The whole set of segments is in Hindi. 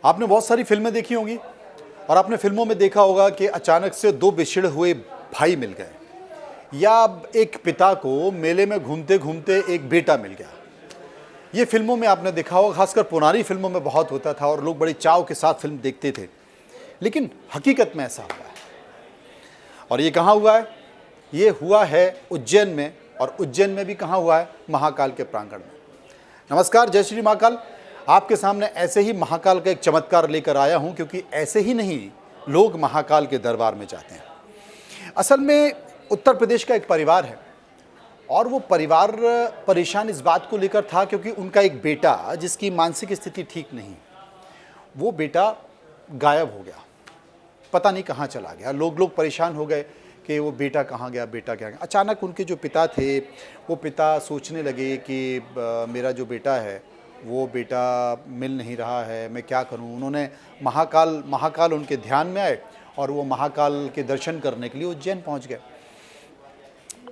आपने बहुत सारी फिल्में देखी होंगी और आपने फिल्मों में देखा होगा कि अचानक से दो बिछड़े हुए भाई मिल गए, या एक पिता को मेले में घूमते घूमते एक बेटा मिल गया। ये फिल्मों में आपने देखा होगा, खासकर पुरानी फिल्मों में बहुत होता था और लोग बड़े चाव के साथ फिल्म देखते थे। लेकिन हकीकत में ऐसा हुआ है। और ये कहाँ हुआ है? ये हुआ है उज्जैन में, और उज्जैन में भी कहाँ हुआ है? महाकाल के प्रांगण में। नमस्कार, जय श्री महाकाल। आपके सामने ऐसे ही महाकाल का एक चमत्कार लेकर आया हूँ, क्योंकि ऐसे ही नहीं लोग महाकाल के दरबार में जाते हैं। असल में उत्तर प्रदेश का एक परिवार है, और वो परिवार परेशान इस बात को लेकर था क्योंकि उनका एक बेटा, जिसकी मानसिक स्थिति ठीक नहीं, वो बेटा गायब हो गया, पता नहीं कहाँ चला गया। लोग परेशान हो गए कि वो बेटा कहाँ गया, बेटा क्या गया। अचानक उनके जो पिता थे, वो पिता सोचने लगे कि मेरा जो बेटा है वो बेटा मिल नहीं रहा है, मैं क्या करूं। उन्होंने महाकाल उनके ध्यान में आए, और वो महाकाल के दर्शन करने के लिए उज्जैन पहुंच गए।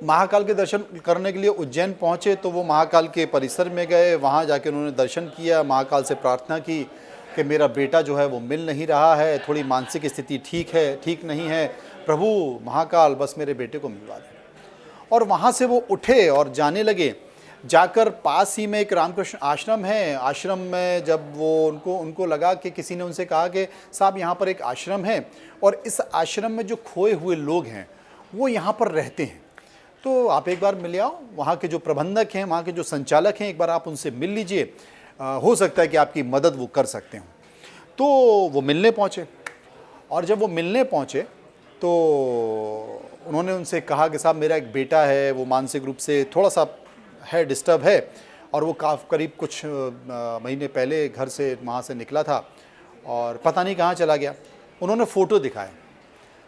महाकाल के दर्शन करने के लिए उज्जैन पहुंचे तो वो महाकाल के परिसर में गए, वहाँ जाके उन्होंने दर्शन किया, महाकाल से प्रार्थना की कि मेरा बेटा जो है वो मिल नहीं रहा है, थोड़ी मानसिक स्थिति ठीक नहीं है, प्रभु महाकाल बस मेरे बेटे को मिलवा दें। और वहाँ से वो उठे और जाने लगे। जाकर पास ही में एक रामकृष्ण आश्रम है, आश्रम में जब वो उनको लगा कि किसी ने उनसे कहा कि साहब यहाँ पर एक आश्रम है, और इस आश्रम में जो खोए हुए लोग हैं वो यहाँ पर रहते हैं, तो आप एक बार मिल आओ। वहाँ के जो प्रबंधक हैं, वहाँ के जो संचालक हैं, एक बार आप उनसे मिल लीजिए, हो सकता है कि आपकी मदद वो कर सकते हो। तो वो मिलने पहुँचे, और जब वो मिलने पहुँचे तो उन्होंने उनसे कहा कि साहब मेरा एक बेटा है, वो मानसिक रूप से थोड़ा सा है, डिस्टर्ब है, और वो करीब कुछ महीने पहले घर से वहाँ से निकला था और पता नहीं कहाँ चला गया। उन्होंने फ़ोटो दिखाया,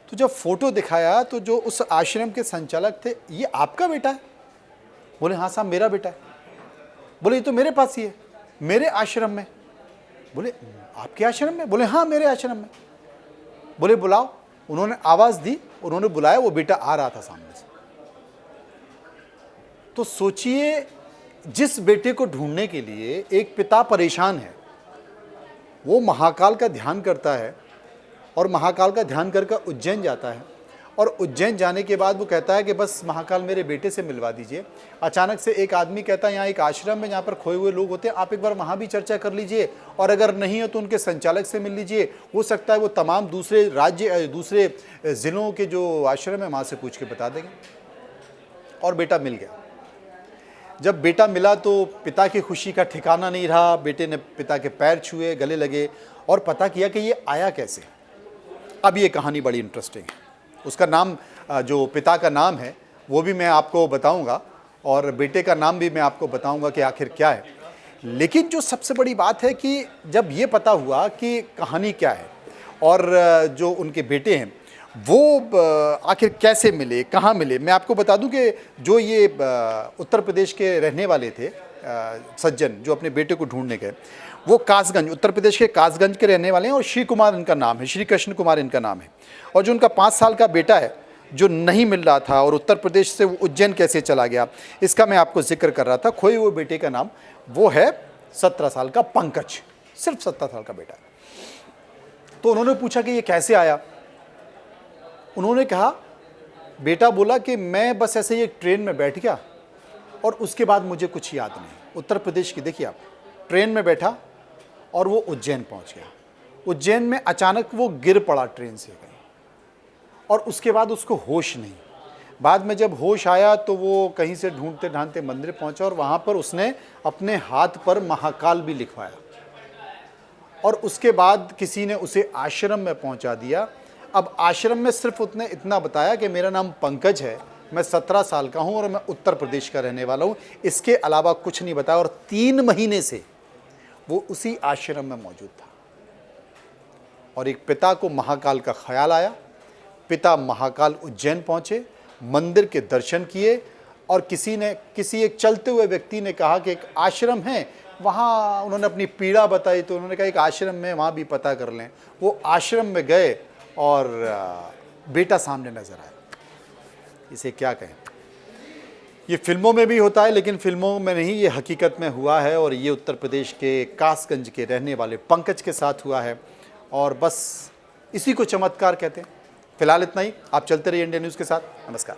तो जब फ़ोटो दिखाया तो जो उस आश्रम के संचालक थे, ये आपका बेटा है? बोले हाँ साहब मेरा बेटा है। बोले ये तो मेरे पास ही है, मेरे आश्रम में। बोले आपके आश्रम में? बोले हाँ मेरे आश्रम में। बोले बुलाओ। उन्होंने आवाज़ दी, उन्होंने बुलाया, वो बेटा आ रहा था सामने से। तो सोचिए, जिस बेटे को ढूंढने के लिए एक पिता परेशान है, वो महाकाल का ध्यान करता है, और महाकाल का ध्यान करके उज्जैन जाता है, और उज्जैन जाने के बाद वो कहता है कि बस महाकाल मेरे बेटे से मिलवा दीजिए। अचानक से एक आदमी कहता है यहाँ एक आश्रम में जहाँ पर खोए हुए लोग होते हैं, आप एक बार वहाँ भी चर्चा कर लीजिए, और अगर नहीं है तो उनके संचालक से मिल लीजिए, हो सकता है वो तमाम दूसरे राज्य दूसरे ज़िलों के जो आश्रम है वहाँ से पूछ के बता देंगे। और बेटा मिल गया। जब बेटा मिला तो पिता की खुशी का ठिकाना नहीं रहा। बेटे ने पिता के पैर छुए, गले लगे, और पता किया कि ये आया कैसे। अब ये कहानी बड़ी इंटरेस्टिंग है। उसका नाम, जो पिता का नाम है वो भी मैं आपको बताऊंगा, और बेटे का नाम भी मैं आपको बताऊंगा कि आखिर क्या है। लेकिन जो सबसे बड़ी बात है कि जब ये पता हुआ कि कहानी क्या है, और जो उनके बेटे हैं वो आखिर कैसे मिले, कहाँ मिले, मैं आपको बता दूं कि जो ये उत्तर प्रदेश के रहने वाले थे सज्जन, जो अपने बेटे को ढूंढने गए, वो कासगंज, उत्तर प्रदेश के कासगंज के रहने वाले हैं, और श्री कुमार इनका नाम है, श्री कृष्ण कुमार इनका नाम है। और जो उनका 5 साल का बेटा है जो नहीं मिल रहा था, और उत्तर प्रदेश से वो उज्जैन कैसे चला गया, इसका मैं आपको जिक्र कर रहा था। खोए हुए बेटे का नाम वो है 17 साल का पंकज, सिर्फ 17 साल का बेटा है। तो उन्होंने पूछा कि ये कैसे आया। उन्होंने कहा, बेटा बोला कि मैं बस ऐसे ही एक ट्रेन में बैठ गया, और उसके बाद मुझे कुछ याद नहीं। उत्तर प्रदेश की, देखिए आप, ट्रेन में बैठा और वो उज्जैन पहुंच गया। उज्जैन में अचानक वो गिर पड़ा ट्रेन से कहीं, और उसके बाद उसको होश नहीं। बाद में जब होश आया तो वो कहीं से ढूंढते ढांढते मंदिर पहुंचा, और वहाँ पर उसने अपने हाथ पर महाकाल भी लिखवाया, और उसके बाद किसी ने उसे आश्रम में पहुँचा दिया। अब आश्रम में सिर्फ उसने इतना बताया कि मेरा नाम पंकज है, मैं 17 साल का हूँ, और मैं उत्तर प्रदेश का रहने वाला हूँ। इसके अलावा कुछ नहीं बताया, और 3 महीने से वो उसी आश्रम में मौजूद था। और एक पिता को महाकाल का ख्याल आया, पिता महाकाल उज्जैन पहुँचे, मंदिर के दर्शन किए, और किसी एक चलते हुए व्यक्ति ने कहा कि एक आश्रम है वहाँ, उन्होंने अपनी पीड़ा बताई, तो उन्होंने कहा एक आश्रम में, वहाँ भी पता कर लें। वो आश्रम में गए, और बेटा सामने नजर आया। इसे क्या कहें, ये फिल्मों में भी होता है, लेकिन फिल्मों में नहीं, ये हकीकत में हुआ है और ये उत्तर प्रदेश के कासगंज के रहने वाले पंकज के साथ हुआ है और बस इसी को चमत्कार कहते हैं। फिलहाल इतना ही। आप चलते रहिए इंडिया न्यूज़ के साथ। नमस्कार।